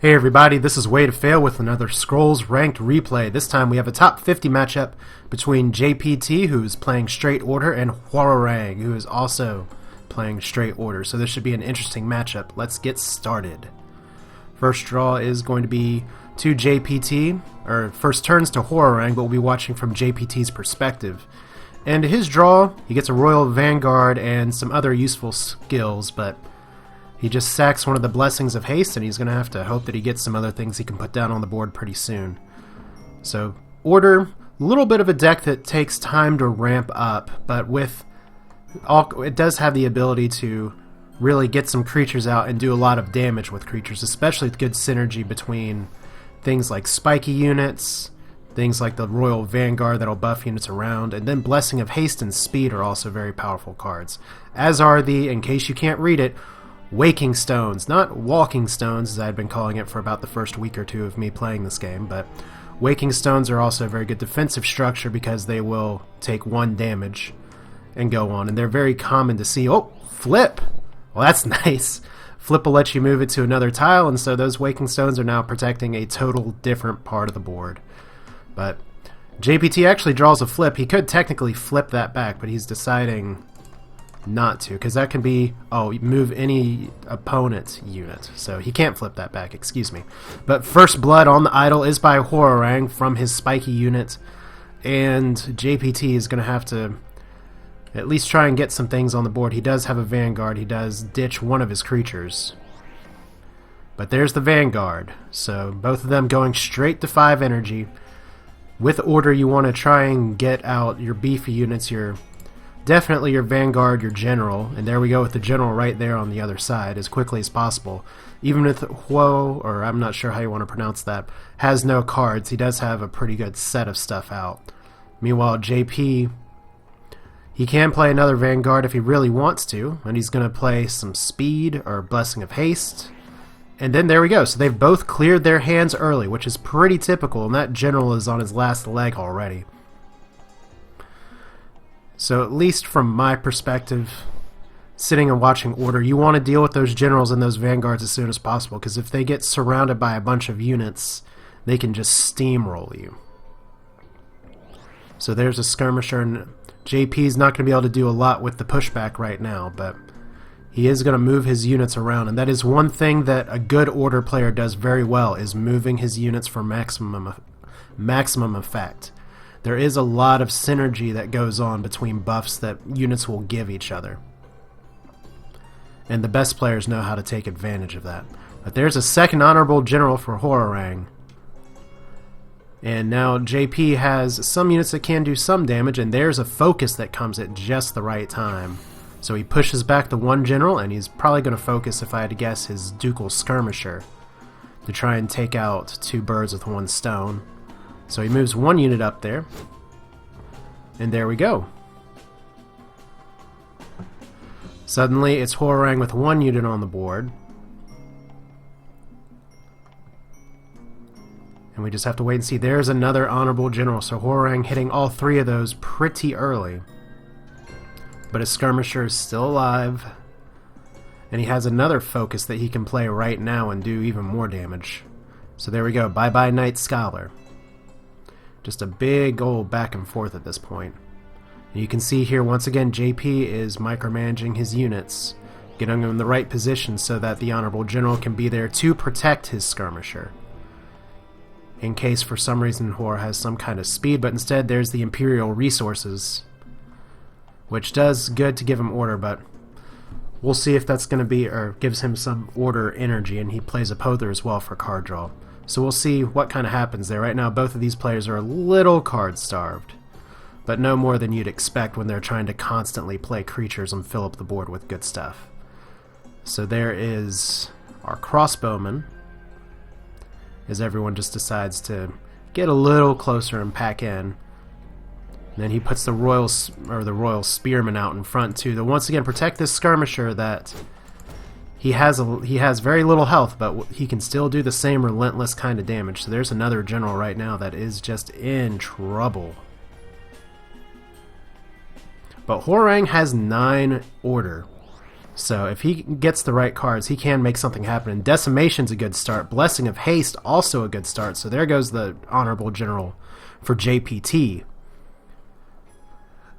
Hey everybody, this is Way to Fail with another Scrolls Ranked replay. This time we have a top 50 matchup between JPT, who's playing Straight Order, and Hwoarang, who is also playing Straight Order. So this should be an interesting matchup. Let's get started. First draw is going to be to JPT, or first turns to Hwoarang, but we'll be watching from JPT's perspective. And his draw, he gets a Royal Vanguard and some other useful skills, but he just sacks one of the Blessings of Haste, and he's going to have to hope that he gets some other things he can put down on the board pretty soon. So, Order, a little bit of a deck that takes time to ramp up, but it does have the ability to really get some creatures out and do a lot of damage with creatures, especially with good synergy between things like spiky units, things like the Royal Vanguard that'll buff units around, and then Blessing of Haste and Speed are also very powerful cards. As are the, in case you can't read it, Waking Stones, not Walking Stones as I had been calling it for about the first week or two of me playing this game, but Waking Stones are also a very good defensive structure because they will take 1 damage and go on, and they're very common to see. Oh, Flip! Well, that's nice. Flip will let you move it to another tile, and so those Waking Stones are now protecting a total different part of the board. But JPT actually draws a Flip. He could technically flip that back, but he's deciding not to, because that can be, move any opponent unit. So he can't flip that back, excuse me. But First Blood on the idol is by Hwoarang from his spiky unit, and JPT is going to have to at least try and get some things on the board. He does have a Vanguard. He does ditch one of his creatures. But there's the Vanguard. So both of them going straight to 5 energy. With Order, you want to try and get out your beefy units, definitely your Vanguard, your General, and there we go with the General right there on the other side as quickly as possible. Even with Hwo, or I'm not sure how you want to pronounce that, has no cards, he does have a pretty good set of stuff out. Meanwhile, JP, he can play another Vanguard if he really wants to, and he's going to play some Speed or Blessing of Haste. And then there we go, so they've both cleared their hands early, which is pretty typical, and that General is on his last leg already. So at least from my perspective, sitting and watching Order, you want to deal with those Generals and those Vanguards as soon as possible, because if they get surrounded by a bunch of units, they can just steamroll you. So there's a Skirmisher, and JP's not going to be able to do a lot with the pushback right now, but he is going to move his units around, and that is one thing that a good Order player does very well, is moving his units for maximum effect. There is a lot of synergy that goes on between buffs that units will give each other. And the best players know how to take advantage of that. But there's a second honorable general for Hwoarang. And now JP has some units that can do some damage, and there's a focus that comes at just the right time. So he pushes back the 1 general, and he's probably going to focus, if I had to guess, his Ducal Skirmisher to try and take out 2 birds with 1 stone. So he moves 1 unit up there, and there we go. Suddenly, it's Hwoarang with 1 unit on the board. And we just have to wait and see. There's another honorable general, so Hwoarang hitting all 3 of those pretty early. But his Skirmisher is still alive, and he has another focus that he can play right now and do even more damage. So there we go, bye-bye Night Scholar. Just a big old back and forth at this point. And you can see here once again JP is micromanaging his units, getting them in the right position so that the Honorable General can be there to protect his Skirmisher, in case for some reason Hwoar has some kind of speed, but instead there's the Imperial Resources, which does good to give him order, but we'll see if that's going to be, or gives him some order energy, and he plays a Pother as well for card draw. So we'll see what kind of happens there. Right now, both of these players are a little card-starved, but no more than you'd expect when they're trying to constantly play creatures and fill up the board with good stuff. So there is our Crossbowman, as everyone just decides to get a little closer and pack in. And then he puts the Royal Spearman out in front too, to once again protect this Skirmisher that he has very little health, but he can still do the same relentless kind of damage. So there's another general right now that is just in trouble. But Hwoarang has 9 order. So if he gets the right cards, he can make something happen. And Decimation's a good start. Blessing of Haste, also a good start. So there goes the Honorable General for JPT.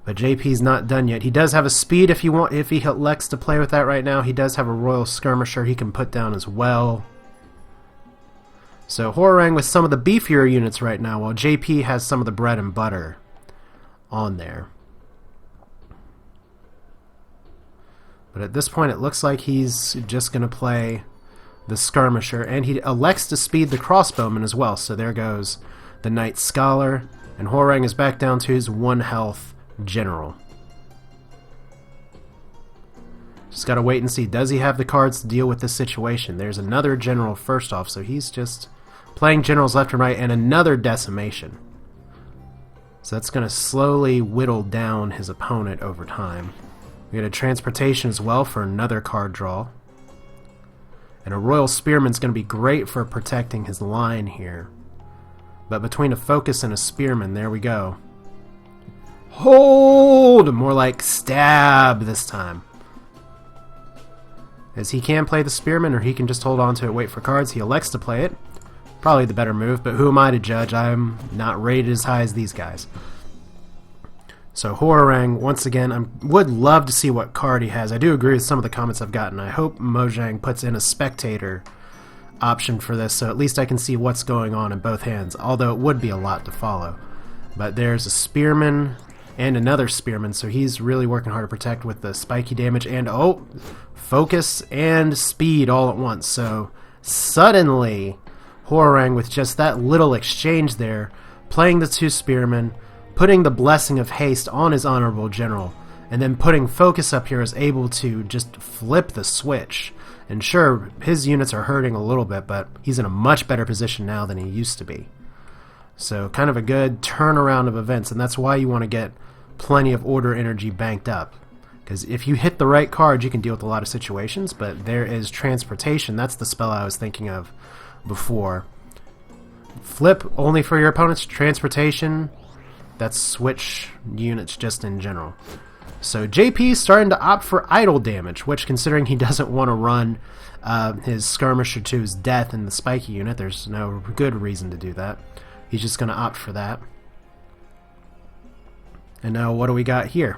But JP's not done yet. He does have a speed if he elects to play with that right now. He does have a Royal Skirmisher he can put down as well. So Hwoarang with some of the beefier units right now, while JP has some of the bread and butter on there. But at this point, it looks like he's just going to play the Skirmisher, and he elects to speed the Crossbowman as well. So there goes the Knight Scholar, and Hwoarang is back down to his 1 health General. Just got to wait and see. Does he have the cards to deal with this situation? There's another General first off, so he's just playing Generals left and right, and another Decimation. So that's going to slowly whittle down his opponent over time. We get a Transportation as well for another card draw. And a Royal Spearman's going to be great for protecting his line here. But between a Focus and a Spearman, there we go. Hold! More like stab this time. As he can play the Spearman, or he can just hold on to it, wait for cards. He elects to play it. Probably the better move, but who am I to judge? I'm not rated as high as these guys. So Hwoarang, once again, I would love to see what card he has. I do agree with some of the comments I've gotten. I hope Mojang puts in a spectator option for this, so at least I can see what's going on in both hands, although it would be a lot to follow. But there's a Spearman and another Spearman, so he's really working hard to protect with the spiky damage, and oh, focus and speed all at once. So suddenly, Hwoarang, with just that little exchange there, playing the 2 Spearmen, putting the Blessing of Haste on his Honorable General, and then putting Focus up here, is able to just flip the switch. And sure, his units are hurting a little bit, but he's in a much better position now than he used to be. So kind of a good turnaround of events, and that's why you want to get plenty of order energy banked up. Because if you hit the right cards, you can deal with a lot of situations, but there is Transportation. That's the spell I was thinking of before. Flip only for your opponent's Transportation. That's switch units just in general. So JP's starting to opt for idle damage, which, considering he doesn't want to run his Skirmisher to his death in the spiky unit, there's no good reason to do that. He's just going to opt for that. And now what do we got here?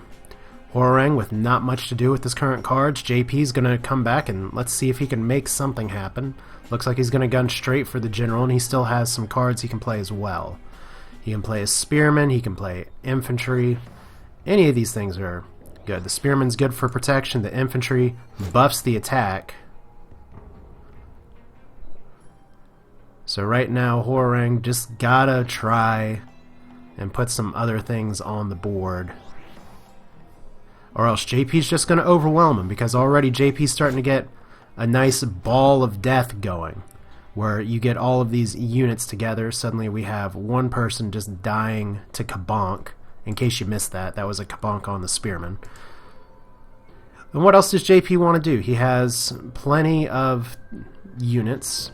Hwoarang with not much to do with his current cards. JP's going to come back, and let's see if he can make something happen. Looks like he's going to gun straight for the General, and he still has some cards he can play as well. He can play a Spearman, he can play Infantry. Any of these things are good. The Spearman's good for protection, the Infantry buffs the attack. So right now, Hwoarang just gotta try and put some other things on the board. Or else JP's just gonna overwhelm him, because already JP's starting to get a nice ball of death going, where you get all of these units together. Suddenly we have one person just dying to Kabonk. In case you missed that, that was a Kabonk on the Spearman. And what else does JP want to do? He has plenty of units.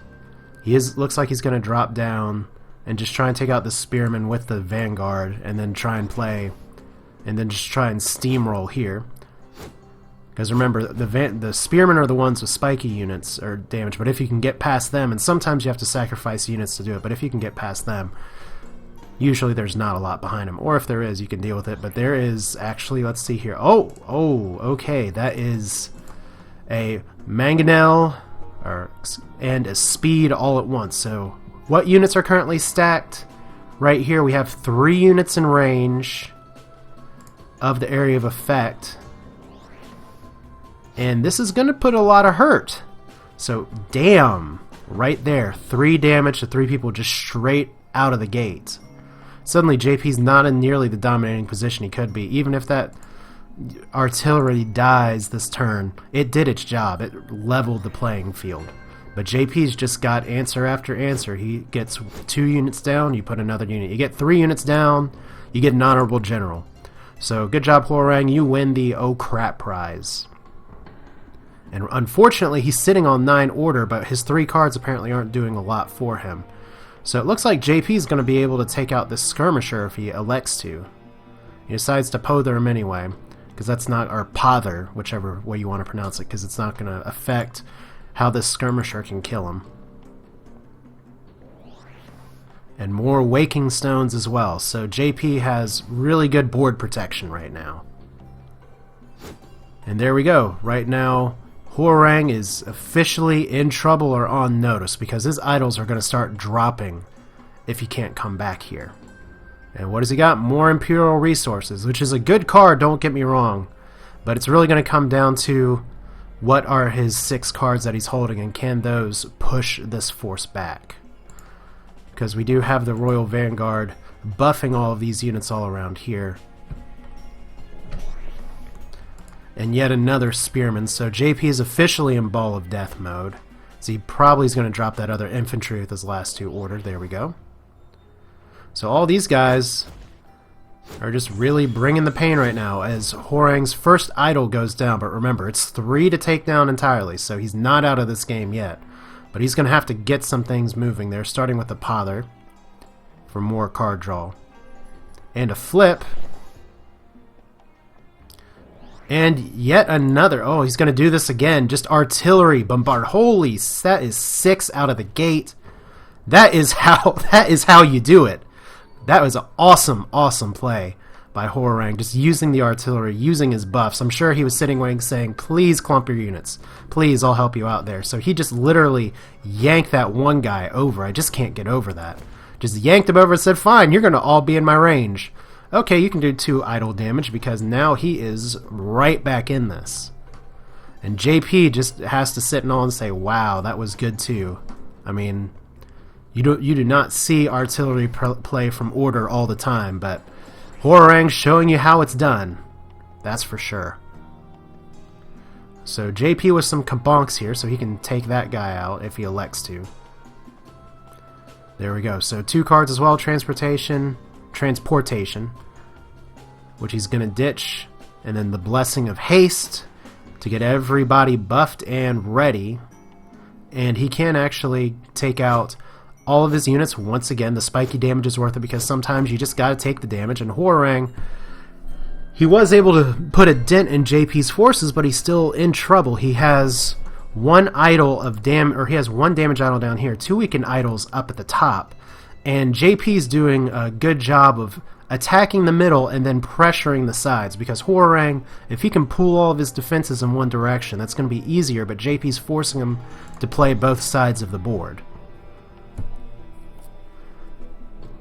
Looks like he's going to drop down and just try and take out the Spearman with the Vanguard, and then try and play, and then just try and steamroll here. Because remember, the Spearmen are the ones with spiky units or damage, but if you can get past them, and sometimes you have to sacrifice units to do it, but if you can get past them, usually there's not a lot behind them. Or if there is, you can deal with it. But there is actually, let's see here. Oh, okay, that is a Mangonel and a Speed all at once. So what units are currently stacked? Right here we have 3 units in range of the area of effect. And this is going to put a lot of hurt. So, damn. Right there. 3 damage to 3 people just straight out of the gate. Suddenly, JP's not in nearly the dominating position he could be. Even if that artillery dies this turn, it did its job. It leveled the playing field. But JP's just got answer after answer. He gets 2 units down, you put another unit. You get 3 units down, you get an Honorable General. So, good job, Hwoarang. You win the Oh Crap prize. And unfortunately, he's sitting on 9 order, but his 3 cards apparently aren't doing a lot for him. So it looks like JP's going to be able to take out this Skirmisher if he elects to. He decides to pother him anyway, because that's not, or pother, whichever way you want to pronounce it, because it's not going to affect how this skirmisher can kill him. And more waking stones as well, so JP has really good board protection right now. And there we go. Right now, Hwoarang is officially in trouble or on notice, because his idols are going to start dropping if he can't come back here. And what has he got? More Imperial Resources, which is a good card, don't get me wrong. But it's really going to come down to what are his 6 cards that he's holding, and can those push this force back? Because we do have the Royal Vanguard buffing all of these units all around here. And yet another Spearman, so JP is officially in Ball of Death mode. So he probably is going to drop that other infantry with his last 2 ordered. There we go. So all these guys are just really bringing the pain right now as Hwoarang's first idol goes down. But remember, it's 3 to take down entirely, so he's not out of this game yet. But he's going to have to get some things moving there, starting with the pother for more card draw. And a flip. And yet another. Oh, he's going to do this again. Just artillery bombard. Holy, that is 6 out of the gate. That is how you do it. That was an awesome, awesome play by Hwoarang, just using the artillery, using his buffs. I'm sure he was sitting waiting saying, please clump your units. Please, I'll help you out there. So he just literally yanked that one guy over. I just can't get over that. Just yanked him over and said, fine, you're going to all be in my range. Okay, you can do 2 idle damage because now he is right back in this. And JP just has to sit and all and say, wow, that was good too. I mean, you do not see artillery play from order all the time, but Hwoarang's showing you how it's done. That's for sure. So JP with some kabonks here, so he can take that guy out if he elects to. There we go. So 2 cards as well, transportation, which he's going to ditch, and then the Blessing of Haste to get everybody buffed and ready. And he can actually take out all of his units once again. The spiky damage is worth it because sometimes you just got to take the damage. And Hwoarang, he was able to put a dent in JP's forces, but he's still in trouble. He has 1 idol of he has 1 damage idol down here, 2 weakened idols up at the top, and JP's doing a good job of attacking the middle and then pressuring the sides, because Hwoarang, if he can pull all of his defenses in one direction, that's going to be easier, but JP's forcing him to play both sides of the board.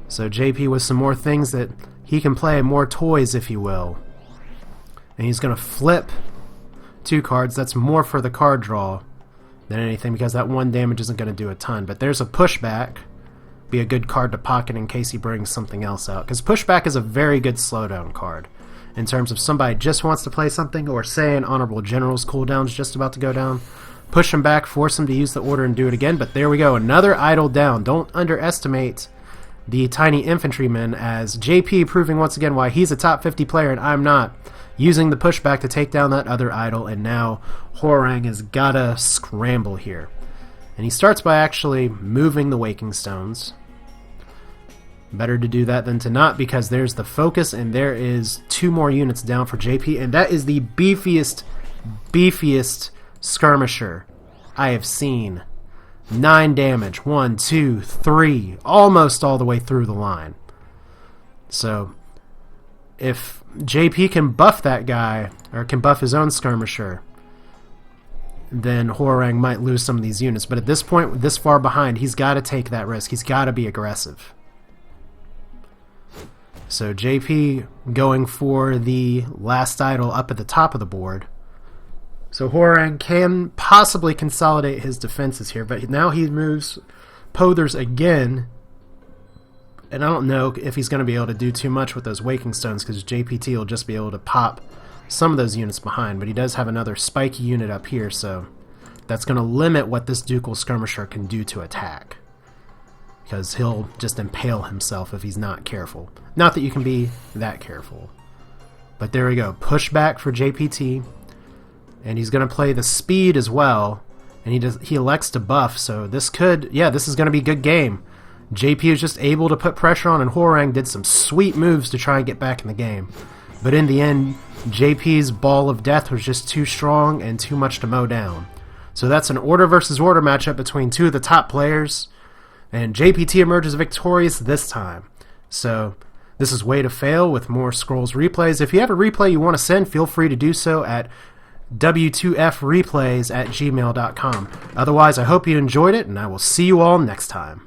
So JP with some more things that he can play, more toys if you will. And he's going to flip 2 cards. That's more for the card draw than anything, because that 1 damage isn't going to do a ton. But there's a pushback. Be a good card to pocket in case he brings something else out. Because pushback is a very good slowdown card. In terms of somebody just wants to play something, or say an Honorable General's cooldown's just about to go down. Push him back, force him to use the order and do it again. But there we go. Another idol down. Don't underestimate the tiny infantrymen, as JP proving once again why he's a top 50 player and I'm not, using the pushback to take down that other idol. And now Hwoarang has got to scramble here. And he starts by actually moving the Waking Stones. Better to do that than to not, because there's the focus and there is 2 more units down for JP, and that is the beefiest skirmisher I have seen. 9 damage. 1, 2, 3. Almost all the way through the line. So, if JP can buff that guy, or can buff his own skirmisher, then Hwoarang might lose some of these units. But at this point, this far behind, he's got to take that risk. He's got to be aggressive. So JP going for the last idol up at the top of the board. So Hwoarang can possibly consolidate his defenses here, but now he moves Pothers again, and I don't know if he's going to be able to do too much with those Waking Stones, because JPT will just be able to pop some of those units behind, but he does have another spiky unit up here, so that's going to limit what this Ducal Skirmisher can do to attack, because he'll just impale himself if he's not careful. Not that you can be that careful. But there we go. Pushback for JPT. And he's going to play the speed as well. And he elects to buff, so this could... Yeah, this is going to be a good game. JP is just able to put pressure on, and Hwoarang did some sweet moves to try and get back in the game. But in the end, JP's Ball of Death was just too strong and too much to mow down. So that's an order versus order matchup between two of the top players, and JPT emerges victorious this time. So this is Way to Fail with more Scrolls replays. If you have a replay you want to send, feel free to do so at w2freplays@gmail.com. Otherwise, I hope you enjoyed it, and I will see you all next time.